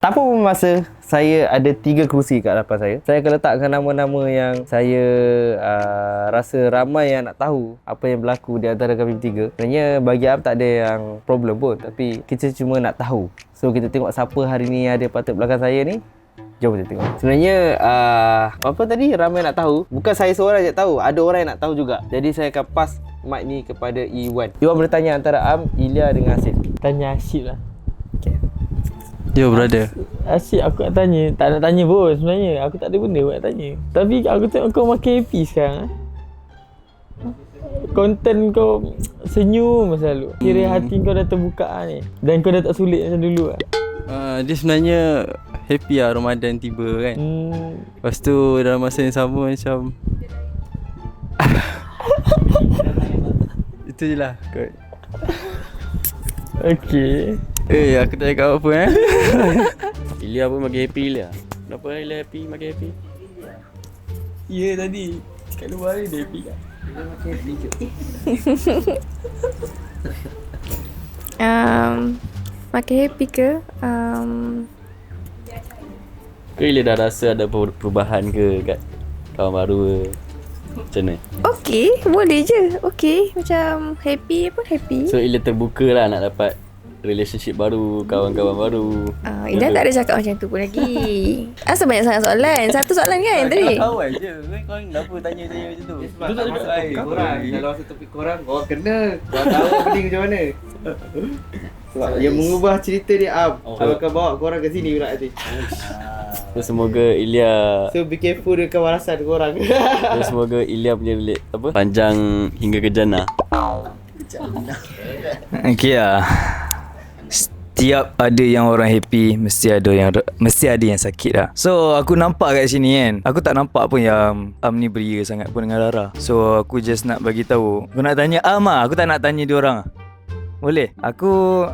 Tanpa masa, saya ada 3 kerusi kat hadapan saya. Saya akan letakkan nama-nama yang saya rasa ramai yang nak tahu apa yang berlaku di antara kami bertiga. Sebenarnya bagi Am tak ada yang problem pun, tapi kita cuma nak tahu. So kita tengok siapa hari ni ada patut belakang saya ni. Jom kita tengok. Sebenarnya apa tadi ramai nak tahu. Bukan saya seorang je tahu, ada orang yang nak tahu juga. Jadi saya akan pass mic ni kepada Iwan. Iwan boleh tanya antara Am, Ilya dengan Asyik. Tanya Asyik lah. Okay. Yo brother. Asyik aku nak tanya. Tak nak tanya pun sebenarnya. Aku tak ada benda buat nak tanya. Tapi aku tengok kau makin happy sekarang. Konten kau senyum selalu. Kira hati kau dah terbuka ni. Dan kau dah tak sulit macam dulu lah. Dia sebenarnya happy lah Ramadan tiba kan. Lepas tu dalam masa yang sama macam itu je lah kot. Okay. Aku tak cakap apa Ilya pun makin happy Ilya. Kenapa Ilya happy, makin happy? Ya tadi kat luar ni dia happy kan. Dia makin happy je. Makin happy ke? Ke Ilya dah rasa ada perubahan ke kat kawan baru ke? Macam mana? Okey, boleh je. Okey, macam happy pun happy. So Ilya terbuka lah nak dapat relationship baru, kawan-kawan baru. Ida tak ada cakap macam tu pun lagi. Asal banyak sangat soalan? Satu soalan kan tadi? kawan je. Kau kenapa tanya saya macam tu? Itu tak ada korang. Kalau masa topik korang, korang kena. Korang tahu pening macam mana. Sebab yang mengubah cerita dia Am. Kalau kau bawa korang ke sini pula nanti. So semoga Ilya So be careful dengan kewarasan korang. so, semoga Ilya punya panjang hingga ke jannah. Okay lah. Setiap ada yang orang happy, mesti ada yang sakit lah. So aku nampak kat sini kan, aku tak nampak pun yang Am ni beria sangat pun dengan Rara. So aku just nak bagi tahu. Aku nak tanya Am lah, aku tak nak tanya dia orang. Boleh? Aku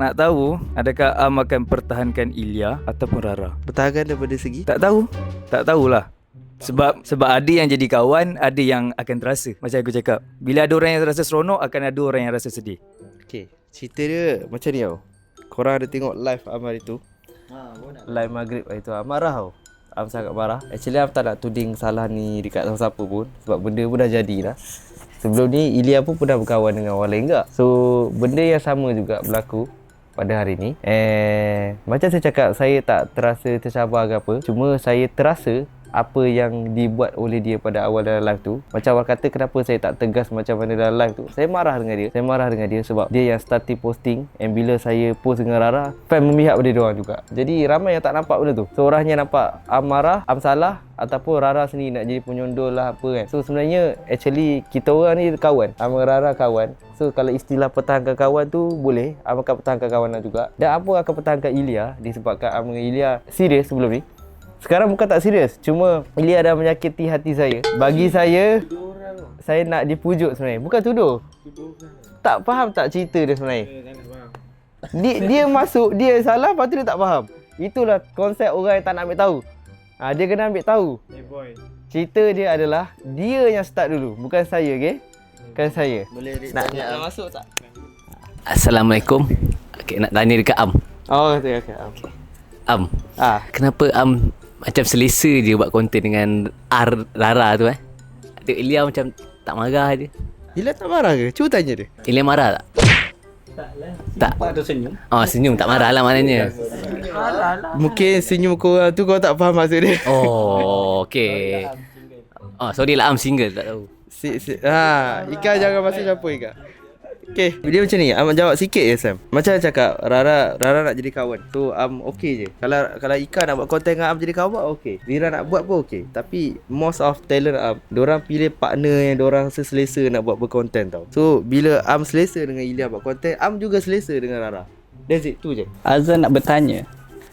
nak tahu adakah Am akan pertahankan Ilya ataupun Rara? Pertahankan daripada segi? Tak tahu. Tak tahulah. Sebab ada yang jadi kawan, ada yang akan terasa. Macam aku cakap, bila ada orang yang rasa seronok, akan ada orang yang rasa sedih. Okay, cerita dia macam ni tau. Korang ada tengok live Am hari tu? Live maghrib hari tu Am marah tau. Am sangat marah. Actually Am tak nak tuding salah ni dekat siapa pun. Sebab benda pun dah jadi dah. Sebelum ni Ilya pun pernah berkawan dengan orang lain juga. So benda yang sama juga berlaku pada hari ni. Macam saya cakap, saya tak terasa tercabar ke apa. Cuma saya terasa apa yang dibuat oleh dia pada awal dalam live tu. Macam awal kata kenapa saya tak tegas macam mana dalam live tu. Saya marah dengan dia. Saya marah dengan dia sebab dia yang starting posting. And bila saya post dengan Rara, fan memihak pada dia orang juga. Jadi ramai yang tak nampak benda tu. Seorangnya nampak Am marah, Am salah, ataupun Rara sendiri nak jadi penyondol lah apa kan. So sebenarnya actually kita orang ni kawan. Am dengan Rara kawan. So kalau istilah pertahankan kawan tu boleh, Am akan pertahankan kawan juga. Dan apa akan pertahankan Ilya disebabkan Am dengan Ilya serius sebelum ni. Sekarang bukan tak serius, cuma Ilya dah menyakiti hati saya. Bagi saya nak dipujuk sebenarnya. Bukan tuduh. Tak faham tak cerita dia sebenarnya. Dia masuk, dia salah, lepas tu dia tak faham. Itulah konsep orang yang tak nak ambil tahu. Dia kena ambil tahu. Cerita dia adalah dia yang start dulu, bukan saya, okey? Bukan saya. Boleh nak masuk tak? Assalamualaikum. Okay, nak tanya dekat Am. Oh, okay. Am. Kenapa Am macam selesa je buat konten dengan Rara tu Tengok Ilya macam tak marah je. Ilya tak marah ke? Cuba tanya dia. Ilya marah tak? Tak. Nampak tu senyum. Senyum tak marah lah maknanya. Mungkin senyum korang tu kau tak faham maksud dia. Oh, okey. Sorry lah Am single tak tahu. Ika jangan masuk campur Ika. Okay, dia macam ni. Am jawab sikit je Sam. Macam cakap Rara nak jadi kawan. Tu Am okey je. Kalau Ika nak buat konten dengan Am jadi kawan, okey. Zira nak buat pun okey. Tapi most of talent Am, diorang pilih partner yang diorang selesa nak buat berkonten tau. So bila Am selesa dengan Ilya buat konten, Am juga selesa dengan Rara. That's it, tu je. Azan nak bertanya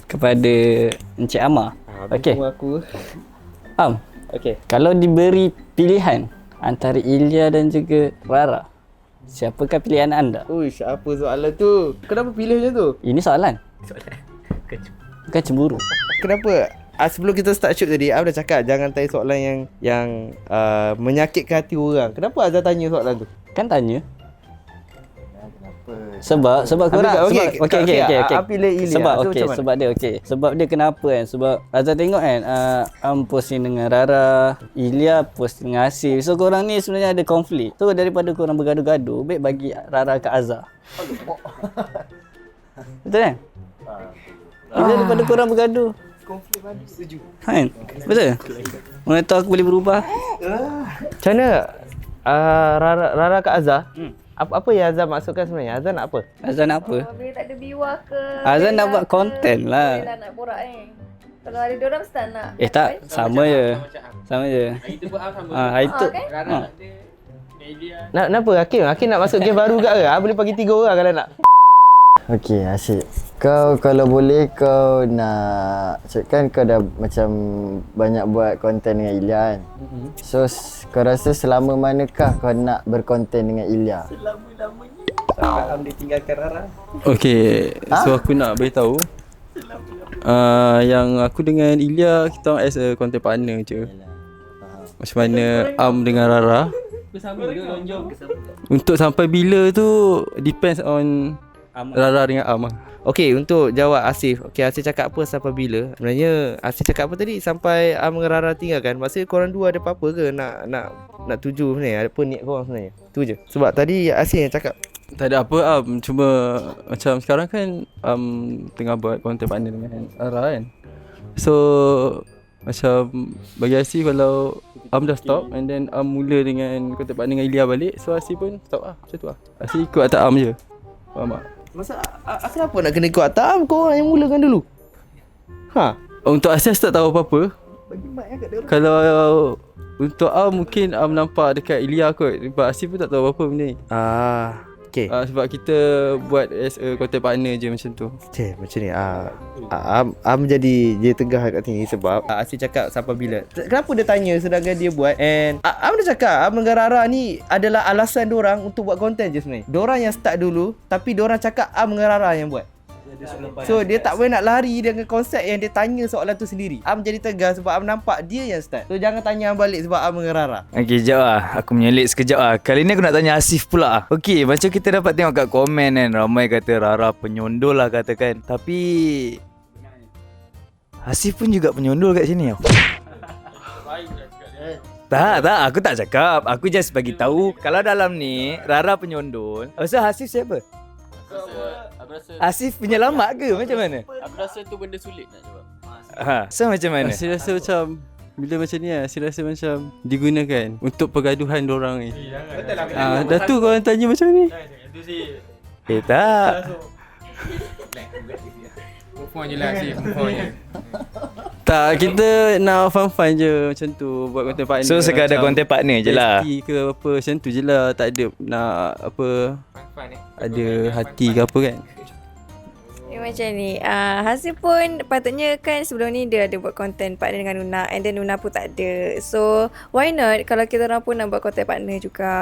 kepada Encik Amar. Okey. Aku. Am. Okey. Kalau diberi pilihan antara Ilya dan juga Rara, siapakah pilihan anda? Uish, apa soalan tu? Kenapa pilih macam tu? Ini soalan. Bukan cemburu. Kenapa? Sebelum kita start shoot tadi, Am dah cakap jangan tanya soalan yang menyakitkan hati orang. Kenapa Azhar tanya soalan tu? Kan tanya. Kenapa Sebab korang Am pilih Ilya. Sebab So, okey, macam mana? sebab dia okey. Sebab dia kenapa kan? Sebab Azhar tengok kan, Am posting dengan Rara, Ilya posting dengan Asif. So korang ni sebenarnya ada konflik. So daripada korang bergaduh-gaduh, baik bagi Rara ke Azhar. Betul kan? Daripada korang bergaduh. Konflik balik setuju. Kan? Betul? Mana tahu aku boleh berubah. Macam mana Rara kat Azhar? Apa yang Azhar maksudkan sebenarnya? Azhar nak apa? Azhar nak apa? Bila tak ada biwa ke. Azhar nak buat konten lah. Dia tak nak borak Kalau ada diorang mesti tak nak. Tak, sama je. Sama je. Hari tu buat sama. Hari tu. Kenapa Hakim nak masuk game baru kat ke? Boleh bagi 3 orang kalau nak. Okey, asyik. Kau kalau boleh kau nak kan kau dah macam banyak buat konten dengan Ilya kan. So kau rasa selama manakah kau nak berkonten dengan Ilya? Selama-lamanya. Sampai Am ditinggalkan Rara. Okey, so aku nak beritahu. Yang aku dengan Ilya kita as a content partner je. Macam mana Am dengan Rara. Bersama ke lonjong? Untuk sampai bila tu depends on Rara dengan Am. Okey, untuk jawab Asif. Okey, Asif cakap apa sampai bila? Sebenarnya Asif cakap apa tadi? Sampai Am dengan Rara tinggalkan. Maksudnya korang dua ada apa-apa ke nak tuju sebenarnya? Apa niat korang sebenarnya? Tu je. Sebab tadi Asif yang cakap. Tak ada apa Am, cuma macam sekarang kan Am tengah buat content partner dengan Rara kan. So macam bagi Asif kalau Am dah stop and then Am mula dengan content partner dengan Ilya balik, so Asif pun stop lah. Macam tu lah. Asif ikut atas Am je. Faham tak? Masa asal apa nak kena ikut atas Am? Korang yang mulakan dulu. Untuk Asif tak tahu apa-apa. Kalau untuk Am mungkin Am nampak dekat Ilya kot. Sebab Asif pun tak tahu apa-apa benda ni. Okay. Sebab kita buat as a content partner je macam tu. Macam ni. Am jadi tegah kat sini sebab Asif cakap sampai bila. Kenapa dia tanya sedangkan dia buat. And Am dah cakap Am dengan Rara ni adalah alasan diorang untuk buat konten je sebenarnya. Diorang yang start dulu, tapi diorang cakap Am dengan Rara yang buat. So dia tak boleh nak lari dengan konsep yang dia tanya soalan tu sendiri. Am jadi tegas sebab Am nampak dia yang start. So jangan tanya Am balik sebab Am dengan Rara. Okey, sekejap lah. Aku menyelit sekejap lah. Kali ni aku nak tanya Asif pula. Okey, macam kita dapat tengok kat komen kan, ramai kata Rara penyondol lah katakan. Tapi Asif pun juga penyondol kat sini tau. Tak, aku tak cakap. Aku just bagi tahu kalau dalam ni Rara penyondol. Asal Asif siapa? Asif penyelamat ke macam mana? Aku rasa tu benda sulit nak jawab. So macam mana? Saya rasa macam bila macam ni lah, saya rasa macam digunakan untuk pergaduhan diorang ni. Dah tu korang tanya macam ni. Tak. Perform je lah Asif, perform je. Tak, kita nak fun-fun je macam tu, buat content partner. So sekadar content partner je lah. Hati ke apa macam tu je lah, tak ada nak apa ada hati ke apa kan. Macam ni, Hasif pun patutnya kan sebelum ni dia ada buat content partner dengan Nuna, and then Nuna pun tak ada. So why not kalau kita orang pun nak buat content partner juga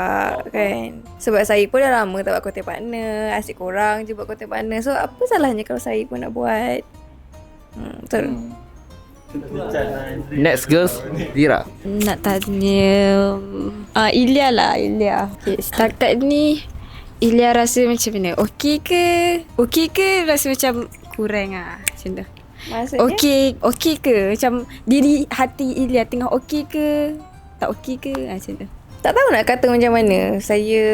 kan. Sebab saya pun dah lama tak buat content partner, asyik korang je buat content partner. So apa salahnya kalau saya pun nak buat. Betul. Next girls, Zira. Nak tanya Ilya lah, Ilya. Okay, start ni Ilya rasa macam mana? Okey ke rasa macam kurang macam tu? Maksudnya? Okey ke? Macam diri hati Ilya tengah okey ke? Tak okey ke? Macam tu. Tak tahu nak kata macam mana. Saya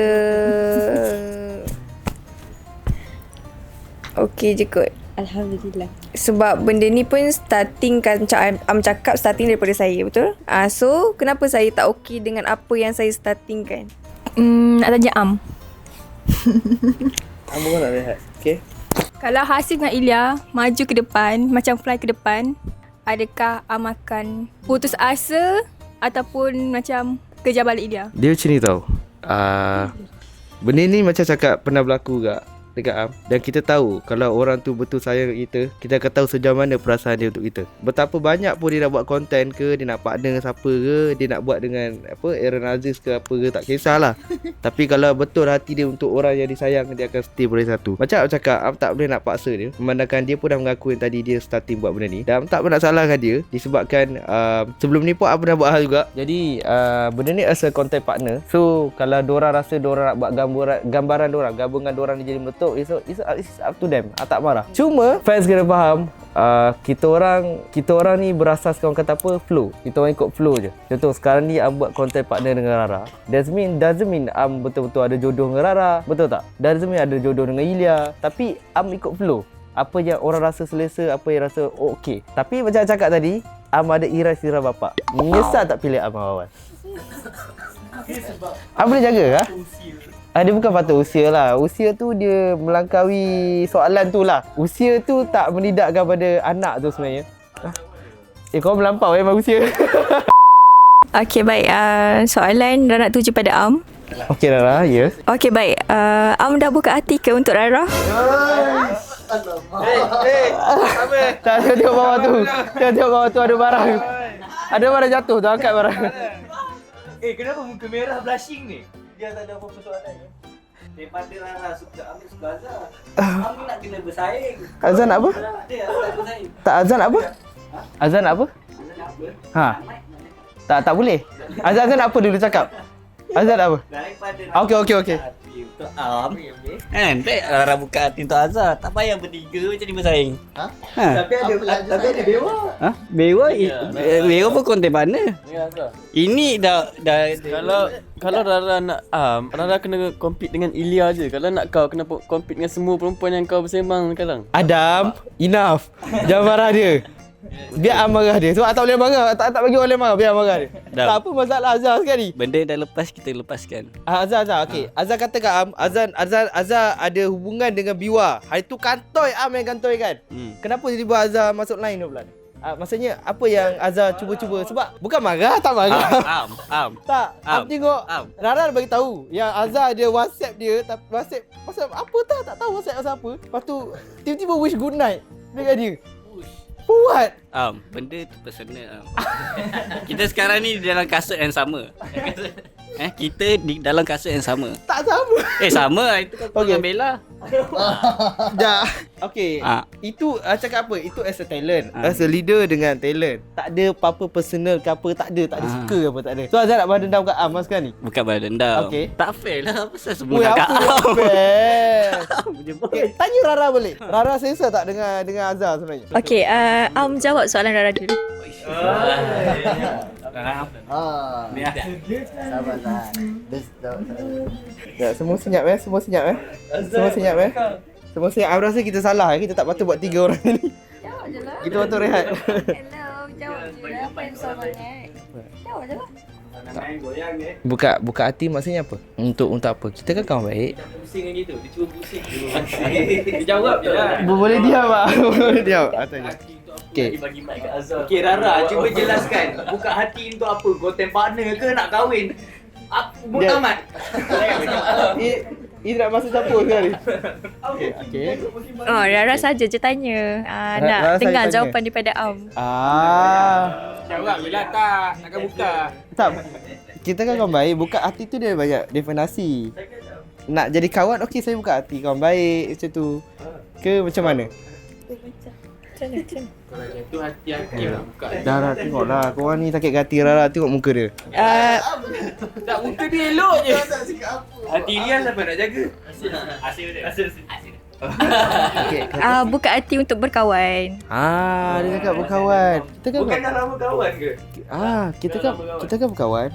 okey je kot. Alhamdulillah. Sebab benda ni pun starting kan, macam Am cakap starting daripada saya, betul? So kenapa saya tak okey dengan apa yang saya starting kan? Nak tanya Am. Kamu pun nak rehat. Okay. Kalau Hasif dengan Ilya maju ke depan, macam fly ke depan, adakah Am akan putus asa ataupun macam kejar balik Ilya? Dia macam ni tau. Benda ni macam cakap pernah berlaku dekat Am. Dan kita tahu kalau orang tu betul sayang kita, kita akan tahu sejauh mana perasaan dia untuk kita. Betapa banyak pun dia nak buat konten ke, dia nak partner dengan siapa ke, dia nak buat dengan Aaron Aziz ke apa ke, tak kisahlah. Tapi kalau betul hati dia untuk orang yang disayang, dia akan stay bersatu. Macam Am cakap, Am tak boleh nak paksa dia. Memandangkan dia pun dah mengaku yang tadi dia starting buat benda ni. Dan Am tak pernah salahkan dia disebabkan sebelum ni pun Am pernah buat hal juga. Jadi benda ni as a content partner. So kalau diorang rasa diorang nak buat gambaran diorang, gabungan diorang ni jadi meletup, untuk it's up to them. Tak marah. Cuma fans kena faham, kita orang ni berasaskan orang kata apa, flow. Kita orang ikut flow je. Contoh sekarang ni buat content partner dengan Rara. Doesn't mean betul-betul ada jodoh dengan Rara. Betul tak? Doesn't mean ada jodoh dengan Ilya. Tapi ikut flow. Apa yang orang rasa selesa, apa yang rasa okey. Tapi macam cakap tadi, ada iras-iras bapak. Menyesal tak pilih awal-awal? Boleh jaga kah? Dia bukan patut usia lah. Usia tu dia melangkaui soalan tu lah. Usia tu tak menidakkan pada anak tu sebenarnya. Kau melampau memang usia. Okay, baik. Soalan Rara nak tuju pada Am. Okey Rara, ya. Okay, baik. Am dah buka hati ke untuk Rara? Tak, tengok bawah tu. Tengok bawah tu ada barang. Ada barang jatuh tu, angkat barang. Kenapa muka merah blushing ni? Dia tak ada apa-apa soalan ya. Daripada Rara suka ambil suka Azhar. Kami nak kena bersaing. Azan apa? Dia tak bersaing. Tak Azan apa? Azan apa? Tak boleh. Azan apa dulu cakap? Azan apa? Daripada Okey. untuk Am. Kan? Baik Rara buka hati untuk Azhar. Tak payah bertiga macam ni bersaing. Tapi ada Bewa. Bewa pun konten partner. Ini dah Kalau Rara nak Rara kena compete dengan Ilya je. Kalau nak kau kena compete dengan semua perempuan yang kau bersembang sekarang. Adam, enough. Jangan marah dia. Biar Am marah dia. Sebab tak boleh marah. Tak bagi orang lain marah. Biar marah dia. Dah. Tak apa masalah Azhar sekali. Benda dah lepas, kita lepaskan. Azhar. Okey. Azhar kata kat Am, Azhar ada hubungan dengan Biwa. Hari tu kantoi Am yang kantoi kan. Kenapa tiba-tiba Azhar masuk line tu pula? Maksudnya apa yang Azhar cuba-cuba? Sebab bukan marah, tak marah. Am. Tak, Am tengok Rara bagi tahu yang Azhar dia WhatsApp dia, WhatsApp apa tak tahu WhatsApp pasal apa. Lepas tu tiba-tiba wish good night dekat dia. What? Benda tu personal. Kita sekarang ni di dalam kasut yang sama. Kita di dalam kasut yang sama. Tak sama. Sama. Itu kau dengan Bella. Dah. Okey. Itu cakap apa? Itu as a talent. As a leader dengan talent. Tak ada apa-apa personal ke apa, tak ada suka ke apa, tak ada. So Azhar nak balas dendam kat Am sekarang ni? Bukan balas dendam. Okey. Tak fair lah. Pasal sebelum kakak Okay, tanya Rara boleh. Rara selesa tak dengan Azhar sebenarnya? Okay, Am jawab soalan Rara dulu. Sabar. Ya, semua senyap. Semua senyap. Semua senyap. Aku rasa kita salah. Kita tak patut buat 3 orang ni. Jawab je lah. Kita patut rehat. Hello, jawab je lah. Apa yang soalannya? Jawab je lah. Buka hati maksudnya apa? Untuk apa? Kita kan kawan baik. pusing dengan gitu. Dia cuba pusing. Dia jawab je lah. Boleh diam tak? Boleh diam. Tanya. Okay. Bagi mic kat Azhar. Okay Rara, cuba jelaskan. Buka hati untuk apa? Konten partner ke nak kahwin? Apa amat? Ini nak masuk siapa sekali? Okay. Oh, Rara saja je tanya. Nak dengar jawapan daripada Am. Jawab je lah tak. Takkan buka. Tak. Kita kan kawan baik. Buka hati tu dia banyak definasi. Nak jadi kawan, okey saya buka hati. Kawan baik macam tu. Ke macam mana? Macam mana? Kalau macam tu hati-hati lah buka. Dah tengoklah. Korang ni sakit hati Rara. Tengok muka dia. Tak, muka dia elok je. Hati dia siapa nak jaga? Asyik dia. Okay. Buka hati untuk berkawan. Dia cakap berkawan. Kita kan Bukan dah lama kawan ke? kita kan berkawan.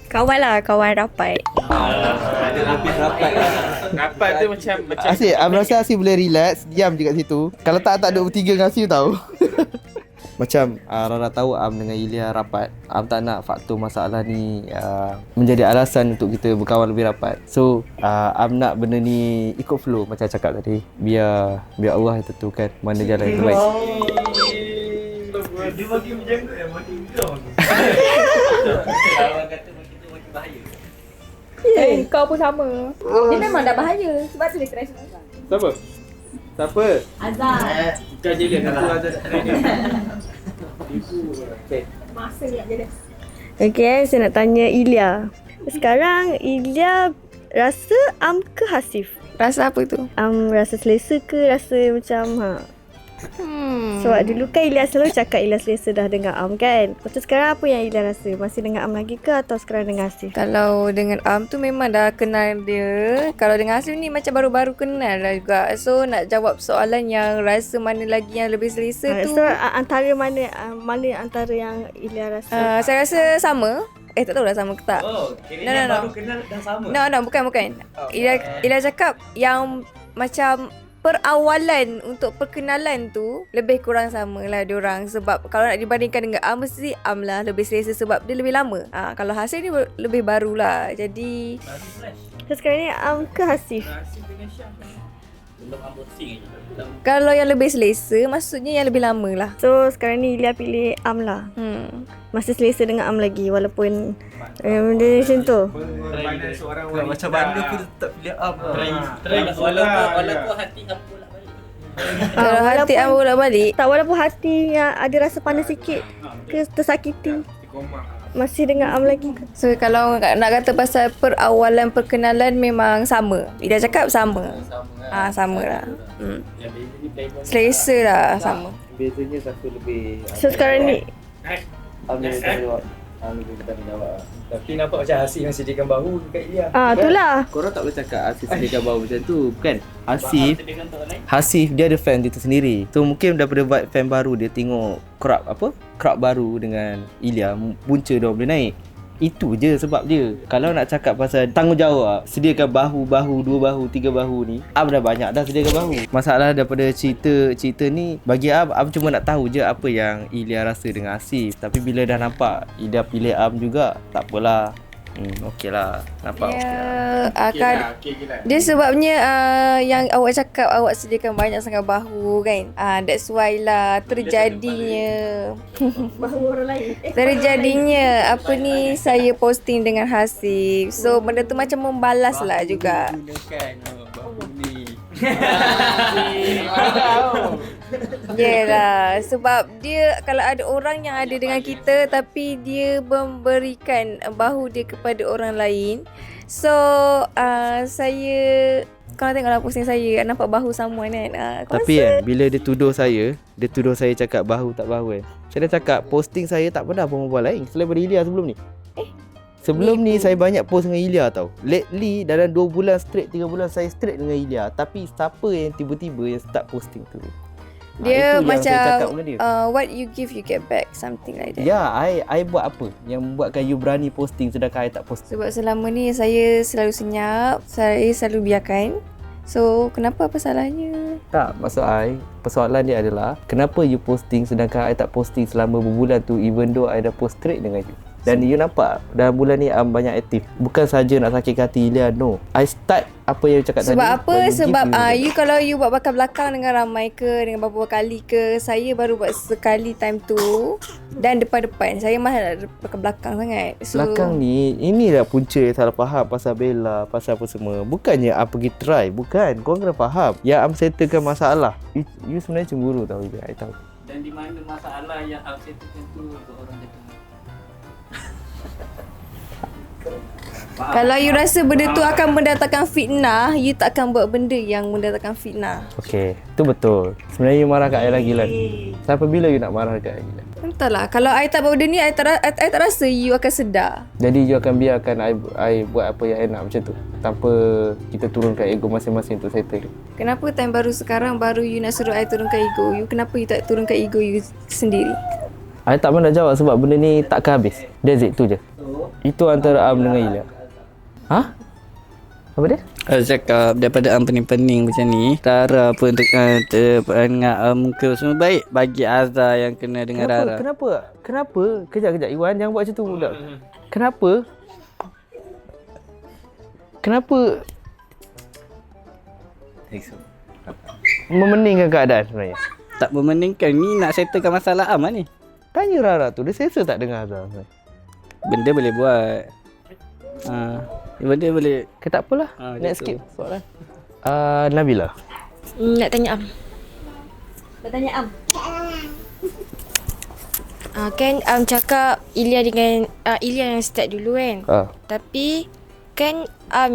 Kawan lah, kawan rapat. Ada lapis rapat lah. Rapat tu macam Asyik, rasa Asyik boleh relax. Diam je kat situ. Kalau tak duduk bertiga dengan Asyik tahu. Macam Rara tahu Am dengan Ilya rapat. Am tak nak faktor masalah ni menjadi alasan untuk kita berkawan lebih rapat. So Am nak benda ni ikut flow macam cakap tadi. Biar Allah yang tentukan mana jalan yang terbaik. Dia makin berjanggut yang makin geram aku. Orang kata makin tu makin bahaya. Kau pun sama. Dia memang dah bahaya. Sebab tu dia stress. Siapa? Azhar. Bukan je dia kata Azhar tak ready. Masa nak je dia. Okay, saya nak tanya Ilya. Sekarang Ilya rasa Am ke Hasif? Rasa apa tu? Am rasa selesa ke rasa macam Sebab dulu kan Ilya selalu cakap Ilya selesa dah dengan Am kan. Lepas tu sekarang apa yang Ilya rasa? Masih dengan Am lagi ke atau sekarang dengan Hasif? Kalau dengan Am tu memang dah kenal dia. Kalau dengan Hasif ni macam baru-baru kenal lah juga. So nak jawab soalan yang rasa mana lagi yang lebih selesa tu. So antara mana antara yang Ilya rasa? Saya rasa sama. Tak tahu dah sama ke tak. Baru kenal dah sama. No, bukan. Ila cakap yang macam perawalan untuk perkenalan tu lebih kurang sama lah diorang. Sebab kalau nak dibandingkan dengan Am, mesti Am lah lebih selesa sebab dia lebih lama. Kalau Hasif ni lebih baru lah. Jadi So sekarang ni Am ke Hasif? kalau yang lebih selesa maksudnya yang lebih lama lah. So sekarang ni Ilya pilih Am lah. Masih selesa dengan Am lagi walaupun dia macam tu. Macam mana pun tetap pilih Am. Walaupun hati Am bolak balik. Kalau hati Am bolak balik, Tak, walaupun hatinya ada rasa panas sikit ke tersakiti, masih dengan Am lagi ke? so kalau nak kata pasal perawalan perkenalan memang sama. Ida cakap sama. Sama lah. Selesa lah sama. Bezanya satu lebih So sekarang ni Am lebih bertanggungjawab. Am lebih bertanggungjawab. Tapi nampak macam Hasif yang sediakan bahu dekat Ilya. itulah. Korang tak boleh cakap Hasif sediakan bau macam tu. Bukan. Hasif dia ada fan dia tu sendiri. So mungkin daripada buat fan baru dia tengok crowd baru dengan Ilya, punca dia boleh naik. Itu je sebab dia. Kalau nak cakap pasal tanggungjawab, sediakan bahu, 2 bahu, 3 bahu ni, Am dah banyak dah sediakan bahu. Masalah daripada cerita ni, bagi Am cuma nak tahu je apa yang Ilya rasa dengan Hasif. Tapi bila dah nampak Ilya pilih Am juga, tak apalah. Okey lah. Nampak okey lah. Dia sebabnya yang awak cakap awak sediakan banyak sangat bahu kan. That's why lah terjadinya apa ni, saya posting dengan Hasif. So benda tu macam membalas lah juga. Yelah, sebab dia kalau ada orang yang ada dengan kita tapi dia memberikan bahu dia kepada orang lain. So saya, kalau tengoklah posting saya, nampak bahu sama kan. Tapi kan bila dia tuduh saya cakap bahu tak bahu kan. Saya dah cakap posting saya tak pernah perempuan lain selain daripada Ilya sebelum ni. Sebelum ni saya banyak post dengan Ilya tau. Lately dalam 2 bulan straight, 3 bulan saya straight dengan Ilya. Tapi siapa yang tiba-tiba yang start posting tu? Dia itu yang saya cakap macam dengan dia. what you give you get back, something like that. Ya, I buat apa yang membuatkan you berani posting sedangkan I tak posting? Sebab selama ni saya selalu senyap, saya selalu biarkan. So kenapa, apa salahnya? Tak, maksud I, persoalan dia adalah kenapa you posting sedangkan I tak posting selama berbulan tu, even though I dah post straight dengan you. Dan you nampak dalam bulan ni Am banyak aktif. Bukan saja nak sakit hati Ilya, no. I start apa yang you cakap tadi. Sebab apa? Sebab you kalau you buat belakang dengan ramai ke, dengan beberapa kali ke, saya baru buat sekali time tu. Dan depan-depan, saya malah belakang sangat. So, belakang ni, inilah punca yang salah faham pasal Bella, pasal apa semua. Bukannya Am pergi try, bukan. Korang kena faham. Yang Am settlekan masalah. You sebenarnya cemburu tau, I tahu. Dan di mana masalah yang Am settlekan tu untuk orang jatuh? kalau you rasa benda tu akan mendatangkan fitnah, you tak akan buat benda yang mendatangkan fitnah. Okey, tu betul. Sebenarnya you marah kat I lagi lah. Sampai bila you nak marah kat I lagi lah? Entahlah, kalau I tak buat benda ni, I tak rasa you akan sedar. Jadi you akan biarkan I buat apa yang I nak macam tu, tanpa kita turunkan ego masing-masing untuk settle. Kenapa time baru sekarang baru you nak suruh I turunkan ego you? Kenapa you tak turunkan ego you sendiri? I tak pernah jawab sebab benda ni takkan habis. That's it, tu je. Itu antara Am dengan Ilya. Apa dia? Saya cakap daripada Am pening-pening macam ni, Rara pun dengan Am ke semua baik bagi Azhar yang kena dengan Rara. Kenapa? Kejap Iwan, jangan buat macam tu pula. Kenapa memeningkan keadaan sebenarnya? Tak memeningkan, ni nak settlekan masalah Am lah ni. Tanya Rara tu, dia selesa tak dengar Azhar? Benda boleh buat. Benda boleh. Tak apalah. Next skip soalan. Nabila. Nak tanya Am. Kan Am cakap Ilya dengan Ilya yang start dulu kan. Tapi kan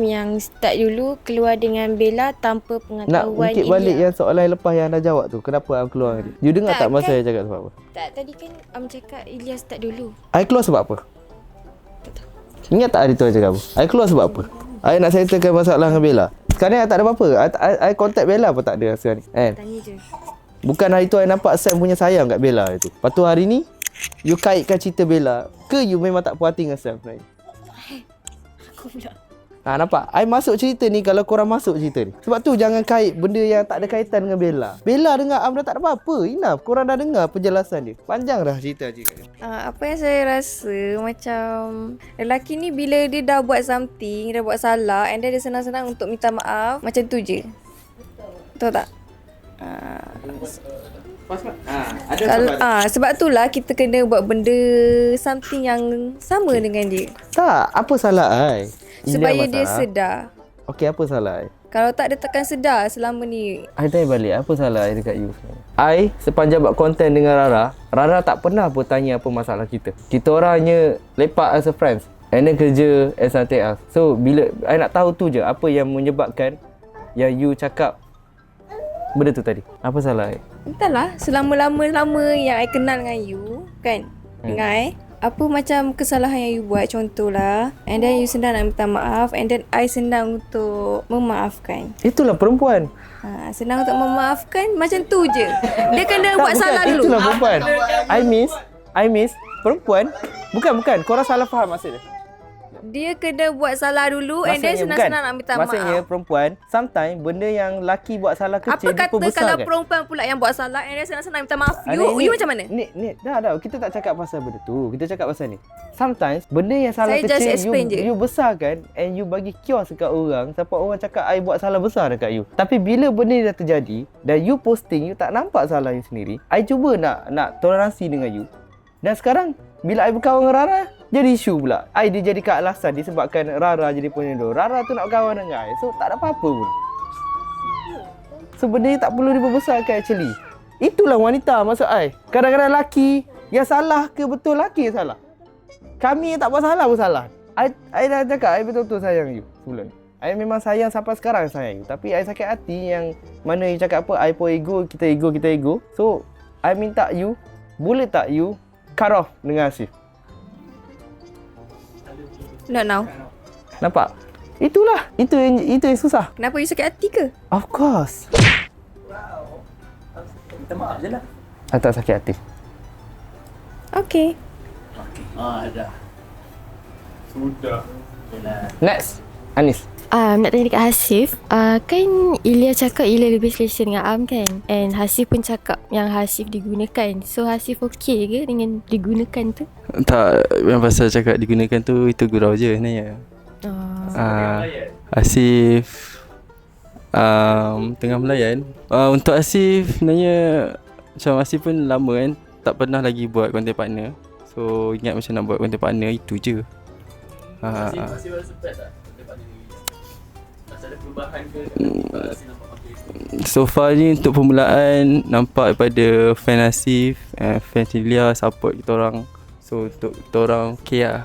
yang start dulu keluar dengan Bella tanpa Nak pengetahuan ungkit balik yang soalan lepas yang anda jawab tu. Kenapa Am keluar dengan dia? You dengar tak masa saya cakap sebab apa? Tak, tadi kan cakap Ilya start dulu. I keluar sebab apa? Ingat tak hari tu I cakap apa? I keluar sebab apa? I nak settlekan masalah dengan Bella. Sekarang I tak ada apa-apa. I contact Bella pun tak ada sekarang ni. Tanya je. Bukan hari tu I nampak Sam punya sayang kat Bella itu. Lepas tu hari ni you kaitkan cerita Bella ke you memang tak puas hati dengan Sam sebenarnya? Aku pula. Nampak? I masuk cerita ni kalau korang masuk cerita ni. Sebab tu jangan kait benda yang tak ada kaitan dengan Bella. Bella dengar Am dah tak ada apa-apa. Enough. Korang dah dengar penjelasan dia. Panjang dah cerita je kat dia. Apa yang saya rasa macam lelaki ni bila dia dah buat something, dah buat salah and then dia senang-senang untuk minta maaf, macam tu je. Betul tak? Sebab itulah kita kena buat benda something yang sama dengan dia. Tak, apa salah I? Supaya dia sedar. Okey, apa salah I? Kalau tak dia takkan sedar selama ni. I tanya balik, apa salah I dekat you sebenarnya? I sepanjang buat konten dengan Rara tak pernah pun tanya apa masalah kita. Kita orang hanya lepak as a friends. And then kerja as something else. So, bila I nak tahu tu je, apa yang menyebabkan yang you cakap benda tu tadi. Apa salah I? Entahlah, selama-lama yang I kenal dengan you, kan? Dengan I, apa macam kesalahan yang you buat, contohlah, and then you senang nak minta maaf, and then I senang untuk memaafkan. Itulah perempuan. Senang untuk memaafkan, macam tu je. Dia kena buat salah dulu. Itulah perempuan. I miss perempuan. Bukan. Korang salah faham maksud dia. Dia kena buat salah dulu and then senang-senang nak minta maaf. Maksudnya perempuan, sometimes benda yang lelaki buat salah kecil, apa kata kalau perempuan pula yang buat salah and then senang-senang minta maaf? You macam mana? Ni, dah. Kita tak cakap pasal benda tu. Kita cakap pasal ni. Sometimes, benda yang salah saya kecil, you besarkan and you bagi kios dekat orang. Sampai orang cakap, I buat salah besar dekat you. Tapi bila benda ni dah terjadi dan you posting, you tak nampak salah you sendiri. I cuba nak toleransi dengan you. Dan sekarang, bila I berkawan dengan Rara, jadi isu pula. I dijadikan alasan disebabkan Rara jadi penyedor. Rara tu nak kawan dengan I. So, tak ada apa-apa pun. So, benda ni tak perlu diperbesarkan actually. Itulah wanita maksud I. Kadang-kadang lelaki yang salah ke betul lelaki yang salah. Kami yang tak buat salah pun salah. I dah cakap, I betul-betul sayang you sebelum ni. I memang sayang sampai sekarang sayang you. Tapi I sakit hati yang mana you cakap apa, I pun ego, kita ego. So, I minta you, boleh tak you cut off dengan Hasif? Not now. Nampak? Itulah. Itu yang susah. Kenapa you sakit hati ke? Of course. Minta maaf je lah. I tak sakit hati. Okay. Dah. Sudah. Next. Anis. Nak tanya dekat Hasif, kan Ilya cakap Ilya lebih selesa dengan Am kan? And Hasif pun cakap yang Hasif digunakan. So Hasif okey ke dengan digunakan tu? Tak, yang pasal cakap digunakan tu, itu gurau je sebenarnya. Hasif tengah melayan. Untuk Hasif sebenarnya macam Hasif pun lama kan tak pernah lagi buat content partner. So ingat macam nak buat content partner, itu je. Hasif rasa best tak content partner ni? Pasal ada perubahan ke? So far ni untuk permulaan nampak daripada fan Hasif, fan Ilya support kita orang. So untuk kita orang okay lah.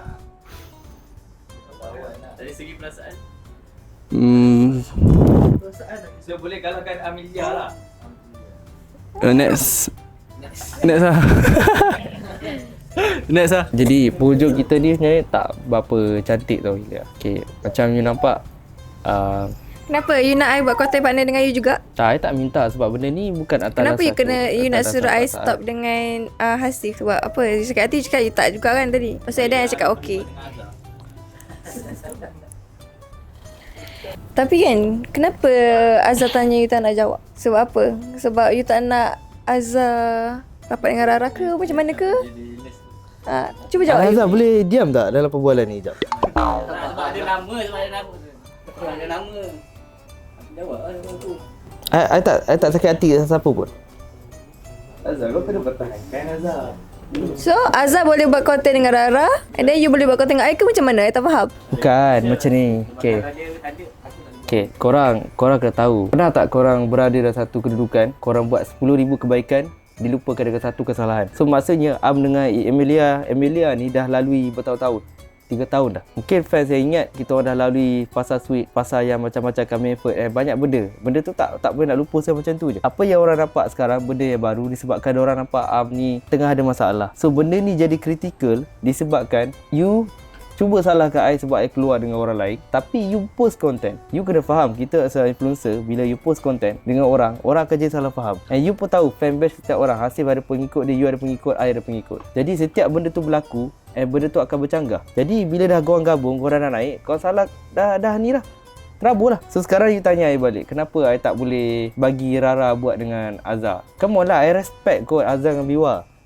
Dari segi perasaan? Perasaan so boleh galakkan Amelia lah. Next lah. Next lah. Jadi pujuk kita ni sebenarnya tak berapa cantik tau Ilya. Okay, macam you nampak Kenapa you nak I buat content partner dengan you juga? I tak minta sebab benda ni bukan atas Kenapa dasar you nak suruh I stop dengan Hasif? Sebab apa? You sakit hati cakap you tak juga kan tadi. Pasal dia cakap okey. Tapi kan, kenapa Azhar tanya you tak nak jawab? Sebab apa? Sebab you tak nak Azhar rapat dengan Rara ke? Macam mana ke? Cuba jawab. Azhar boleh diam tak dalam perbualan ni sekejap? Sebab ada nama. Ada nama. Jawab lah tu. I tak sakit hati siapa pun. Azhar, kau kena pertahankan Azhar. So, Azhar boleh buat konten dengan Rara and then you boleh buat konten dengan I ke macam mana? I tak faham. Bukan, macam ni. Okay, korang kena tahu. Pernah tak korang berada dalam satu kedudukan, korang buat 10,000 kebaikan, dilupakan dengan satu kesalahan. So, maksudnya Am dengan Emilia ni dah lalui bertahun-tahun. 3 tahun dah. Mungkin fans yang ingat kita orang dah lalui fasa sweet, fasa yang macam-macam kami effort banyak benda. Benda tu tak boleh nak lupa saya macam tu je. Apa yang orang nampak sekarang benda yang baru disebabkan orang nampak ni tengah ada masalah. So benda ni jadi kritikal disebabkan you cuba salahkan I sebab I keluar dengan orang lain, tapi you post content. You kena faham, kita as a influencer, bila you post content dengan orang akan jadi salah faham. And you pun tahu fanbase setiap orang, Hasif ada pengikut dia, you ada pengikut, I ada pengikut. Jadi setiap benda tu berlaku, benda tu akan bercanggah. Jadi bila dah korang gabung, korang dah naik, korang salah dah ni lah, terabur lah. So sekarang you tanya I balik, kenapa I tak boleh bagi Rara buat dengan Azhar? Come on lah, I respect kot Azhar dengan Biwa.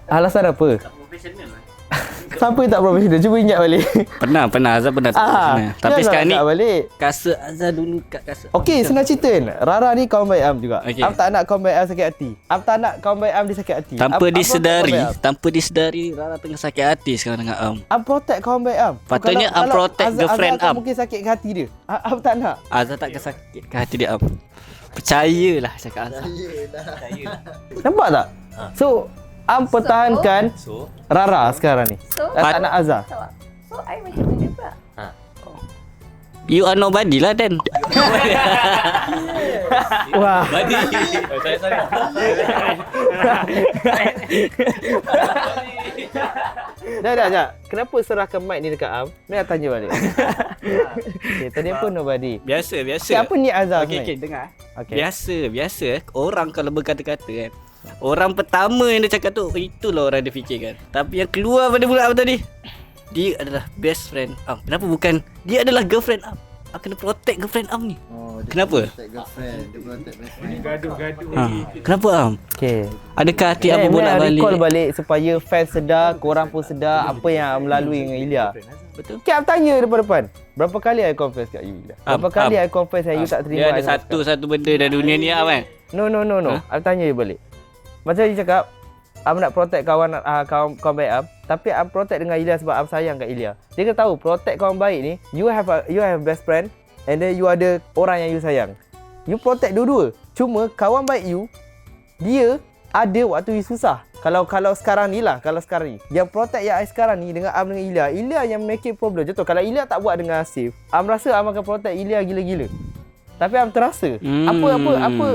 Alasan apa? Tak profesional lah. Siapa yang tak profesional? Cuba ingat balik. Pernah Azhar pernah tak profesional. Tapi sekarang ni balik. Kasa Azhar dulu kat kasa. Okey, senang cerita kan. Rara ni kawan baik Am juga. Okay. Am tak nak kawan baik Am sakit hati. Am tak nak kawan baik Am dia sakit hati. Tanpa disedari Rara tengah sakit hati sekarang dengan Am. Am protect kawan baik Am. Patutnya Am protect girlfriend Am. Mungkin sakit ke hati dia. Am tak nak. Azhar takkan sakit ke hati dia Am. Percayalah cakap Azhar. Percayalah. Nampak tak? So Am pertahankan Rara sekarang ni. Tak nak Azhar. So I macam mana pula? You are nobody lah Dan. Wah. Body. Sorry. Dah. Kenapa serahkan mic ni dekat Am? Nak tanya balik. Okay, tadi pun nobody. Biasa. Okay, apa ni Azhar sebenarnya? Okay, dengar. Okay. Biasa. Orang kalau berkata-kata kan, orang pertama yang dia cakap tu, itulah orang dia fikirkan. Tapi yang keluar pada mulut Am tadi, dia adalah best friend Am. Kenapa bukan dia adalah girlfriend Am? Am kena protect girlfriend Am ni. Kenapa? Protect girlfriend, dia protect best friend. Gaduh-gaduh. Kenapa Am? Okay. Adakah hati Am bolak-balik? Recall balik supaya fans sedar, korang pun sedar apa yang Am lalui dengan Ilya. Betul. Okay, Am tanya depan-depan. Berapa kali I confess kat you, Ilya? Berapa kali I confess yang you tak terima? Dia ada satu benda dalam dunia ni Am kan? No. Am tanya you balik. Macam you cakap, Am nak protect kawan baik Am, tapi Am protect dengan Ilya sebab Am sayang kat Ilya. Dia kena tahu protect kawan baik ni, you have best friend and then you ada orang yang you sayang. You protect dua-dua. Cuma kawan baik you, dia ada waktu you susah. Kalau sekarang ni lah, yang protect yang I sekarang ni dengan Am dengan Ilya yang make it problem. Contoh kalau Ilya tak buat dengan Asif, Am rasa Am akan protect Ilya gila-gila. Tapi Am terasa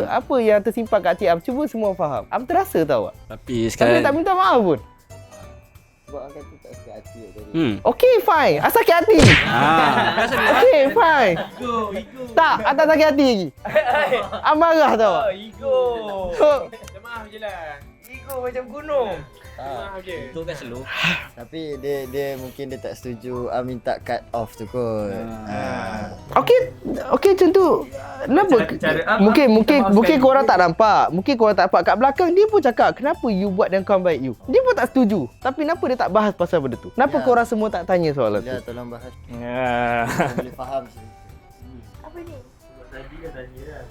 apa yang tersimpan kat hati Am, cuba semua faham. Am terasa tahu tak? Tapi sekarang tak minta maaf pun. Sebab orang kata tak sakit hati tadi. Okay fine, sakit hati. Okay fine. Ego. Tak sakit hati lagi. Am marah tahu tak? Ego. Minta maaf je lah. Ego macam gunung. Itu kan slow. Tapi dia mungkin dia tak setuju minta cut off tu kot. Okey macam tu. Kenapa? Mungkin korang tak nampak. Mungkin korang tak nampak kat belakang dia pun cakap, "Kenapa you buat dengan kawan baik you?" Dia pun tak setuju. Tapi kenapa dia tak bahas pasal benda tu? Kenapa korang semua tak tanya soalan tu? Ya, tolong bahas. Boleh faham sih. Apa ni? Tadi kan tanya dah.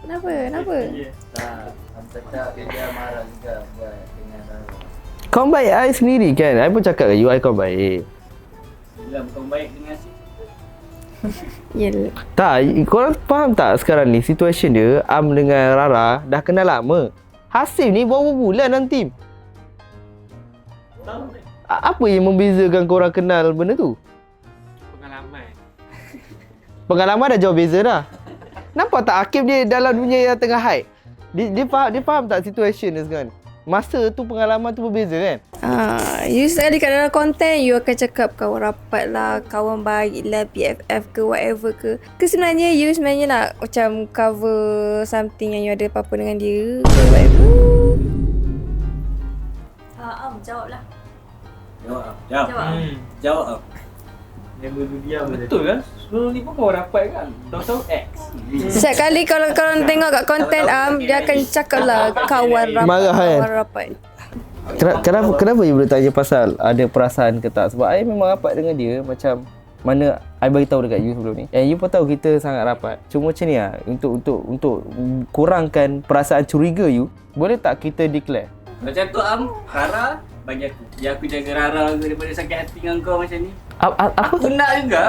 Kenapa? Tak, cakap dia marah juga buat dengan Kawan baik I sendiri kan. I pun cakap dengan you, I kawan baik. Bila bukan baik dengan si. Yelah. Tak, korang faham tak sekarang ni situasi dia Am dengan Rara dah kenal lama. Hasif ni baru bulan dalam team. Apa yang membezakan korang kenal benda tu? Pengalaman dah jauh beza dah. Nampak tak Akif dia dalam dunia yang tengah hype? Dia faham tak situation dia sekarang? Masa tu pengalaman tu berbeza kan? You sekali kat dalam konten you akan cakap kawan rapat lah, kawan baik lah, BFF ke whatever ke. Ke sebenarnya you nak macam cover something yang you ada apa-apa dengan dia ke whatever. Jawablah. Jawab. Never do diam. Betul kan? Sebelum ni pun kawan rapat kan? Tahu-tahu X. Setiap kali kalau korang tengok kat konten dia akan cakap lah kawan rapat. Marah kan? Kawan rapat. Kenapa you boleh tanya pasal ada perasaan ke tak? Sebab I memang rapat dengan dia macam mana I bagi tahu dekat you sebelum ni. You pun tahu kita sangat rapat. Cuma macam ni lah, untuk kurangkan perasaan curiga you, boleh tak kita declare? Macam tu Am, Rara bagi aku. Biar aku jaga Rara ke daripada sakit hati dengan kau macam ni. Apa? Aku nak juga.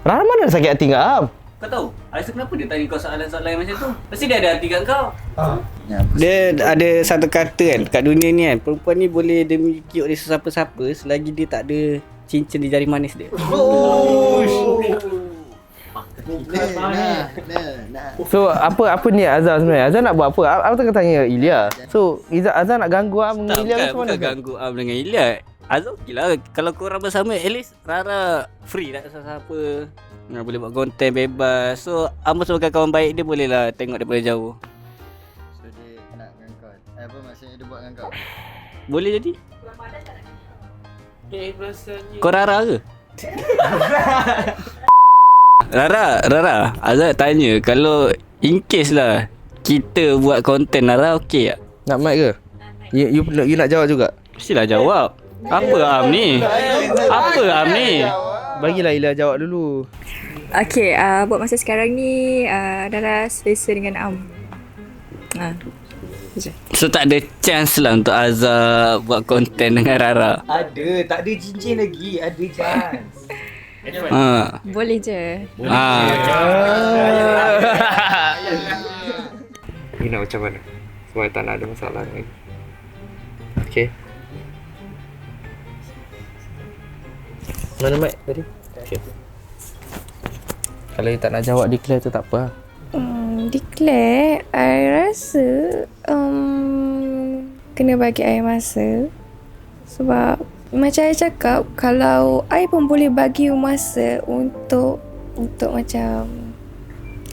Rara mana sakit hati dengan Am? Kau tahu? Aisyah kenapa dia tanya kau soalan-soalan macam tu? Pasti dia ada arti kat kau. Dia ada satu kata kan kat dunia ni kan, perempuan ni boleh demi kiuk dia sesiapa-siapa selagi dia tak ada cincin di jari manis dia. So apa ni Azhar sebenarnya? Azhar nak buat apa? Apa tengah tanya Ilya. So Azhar nak ganggu Am dengan Ilya macam mana? Bukan ganggu Am dengan Ilya. Azhar okey lah. Kalau korang bersama, at least Rara free tak siapa-siapa. Boleh buat konten bebas. So Am sebagai kawan baik dia boleh lah tengok daripada jauh. So dia nak dengan kau. Apa maksudnya dia buat dengan kau? Boleh jadi. Kau Rara ke? Rara, Azhar tanya, kalau in case lah kita buat konten, Rara okey tak? Nak mic ke? You nak jawab juga? Mestilah jawab. Apa Am ni? Bagilah Ilya jawab dulu. Okay, buat masa sekarang ni Rara selesa dengan Am. So tak ada chance lah untuk Azhar buat konten dengan Rara. Ada, tak ada cincin lagi. Ada chance. Boleh je. You nak macam mana? Supaya tak nak ada masalah lagi. Okay. Mana mic tadi? Okay. Kalau you tak nak jawab declare tu tak apa. Declare, I rasa kena bagi I masa. Sebab macam I cakap, kalau I pun boleh bagi you masa untuk macam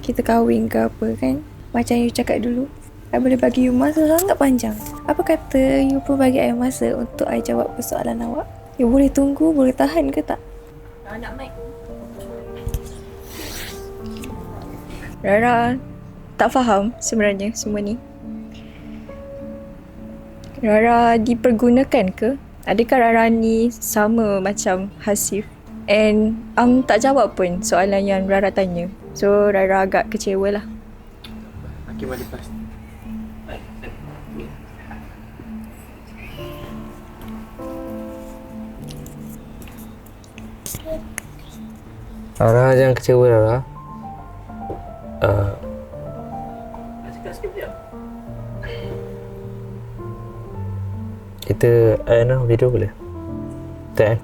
kita kahwin ke apa kan. Macam you cakap dulu, I boleh bagi you masa sangat panjang. Apa kata you pun bagi I masa untuk I jawab persoalan awak? You boleh tunggu, boleh tahan ke tak? Nak mic. Rara tak faham sebenarnya semua ni. Rara dipergunakan ke? Adakah Rara ni sama macam Hasif? And tak jawab pun soalan yang Rara tanya. So Rara agak kecewa lah. Hakim ada pas. Rara jangan kecewa Rara. Kita video boleh? Tak